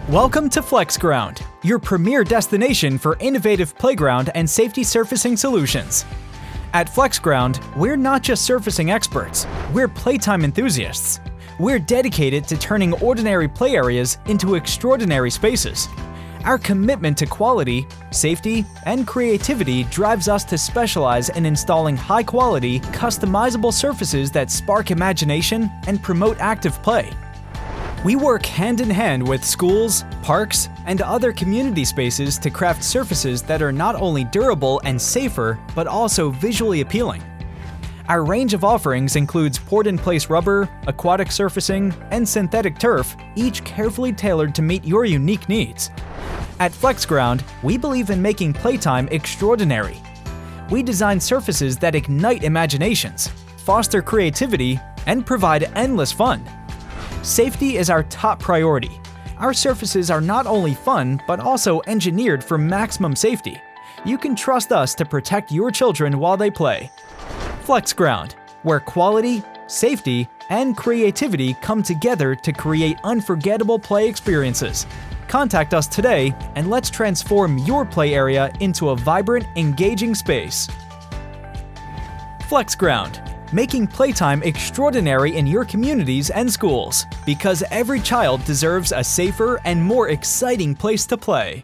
Welcome to FlexGround, your premier destination for innovative playground and safety surfacing solutions. At FlexGround, we're not just surfacing experts, we're playtime enthusiasts. We're dedicated to turning ordinary play areas into extraordinary spaces. Our commitment to quality, safety, and creativity drives us to specialize in installing high-quality, customizable surfaces that spark imagination and promote active play. We work hand-in-hand with schools, parks, and other community spaces to craft surfaces that are not only durable and safer, but also visually appealing. Our range of offerings includes poured-in-place rubber, aquatic surfacing, and synthetic turf, each carefully tailored to meet your unique needs. At FlexGround, we believe in making playtime extraordinary. We design surfaces that ignite imaginations, foster creativity, and provide endless fun. Safety is our top priority. Our surfaces are not only fun, but also engineered for maximum safety. You can trust us to protect your children while they play. FlexGround, where quality, safety, and creativity come together to create unforgettable play experiences. Contact us today and let's transform your play area into a vibrant, engaging space. FlexGround, making playtime extraordinary in your communities and schools, because every child deserves a safer and more exciting place to play.